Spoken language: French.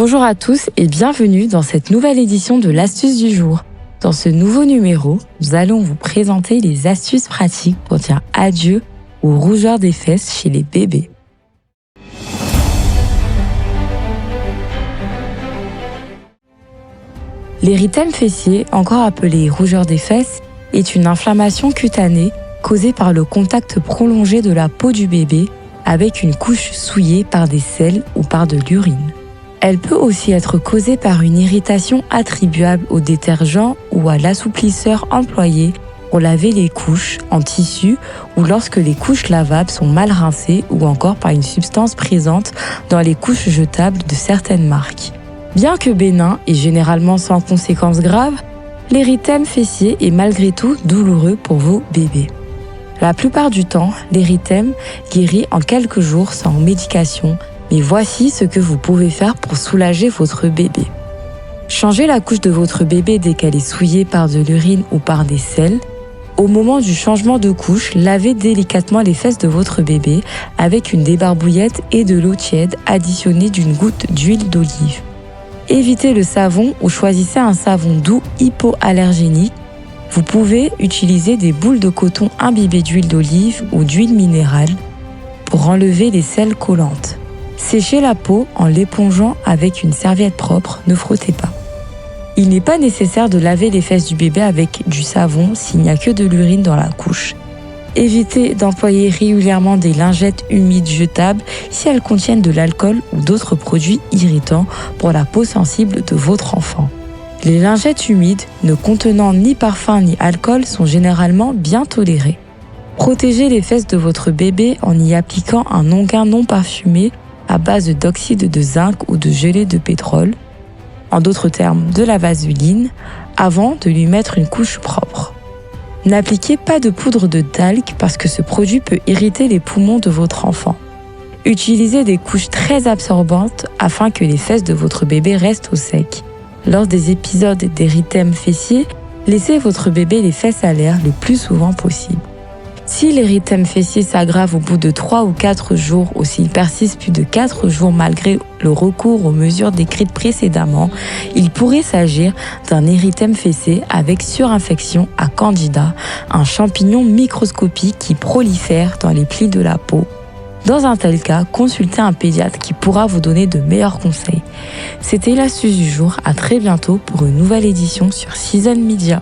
Bonjour à tous et bienvenue dans cette nouvelle édition de l'Astuce du jour. Dans ce nouveau numéro, nous allons vous présenter les astuces pratiques pour dire adieu aux rougeurs des fesses chez les bébés. L'érythème fessier, encore appelé rougeur des fesses, est une inflammation cutanée causée par le contact prolongé de la peau du bébé avec une couche souillée par des selles ou par de l'urine. Elle peut aussi être causée par une irritation attribuable au détergent ou à l'assouplisseur employé pour laver les couches en tissu ou lorsque les couches lavables sont mal rincées ou encore par une substance présente dans les couches jetables de certaines marques. Bien que bénin et généralement sans conséquences graves, l'érythème fessier est malgré tout douloureux pour vos bébés. La plupart du temps, l'érythème guérit en quelques jours sans médication, mais voici ce que vous pouvez faire pour soulager votre bébé. Changez la couche de votre bébé dès qu'elle est souillée par de l'urine ou par des selles. Au moment du changement de couche, lavez délicatement les fesses de votre bébé avec une débarbouillette et de l'eau tiède additionnée d'une goutte d'huile d'olive. Évitez le savon ou choisissez un savon doux hypoallergénique. Vous pouvez utiliser des boules de coton imbibées d'huile d'olive ou d'huile minérale pour enlever les selles collantes. Séchez la peau en l'épongeant avec une serviette propre, ne frottez pas. Il n'est pas nécessaire de laver les fesses du bébé avec du savon s'il n'y a que de l'urine dans la couche. Évitez d'employer régulièrement des lingettes humides jetables si elles contiennent de l'alcool ou d'autres produits irritants pour la peau sensible de votre enfant. Les lingettes humides ne contenant ni parfum ni alcool sont généralement bien tolérées. Protégez les fesses de votre bébé en y appliquant un onguent non parfumé à base d'oxyde de zinc ou de gelée de pétrole, en d'autres termes de la vaseline, avant de lui mettre une couche propre. N'appliquez pas de poudre de talc parce que ce produit peut irriter les poumons de votre enfant. Utilisez des couches très absorbantes afin que les fesses de votre bébé restent au sec. Lors des épisodes d'érythème fessier, laissez votre bébé les fesses à l'air le plus souvent possible. Si l'érythème fessier s'aggrave au bout de 3 ou 4 jours ou s'il persiste plus de 4 jours malgré le recours aux mesures décrites précédemment, il pourrait s'agir d'un érythème fessier avec surinfection à Candida, un champignon microscopique qui prolifère dans les plis de la peau. Dans un tel cas, consultez un pédiatre qui pourra vous donner de meilleurs conseils. C'était l'astuce du jour, à très bientôt pour une nouvelle édition sur Season Media.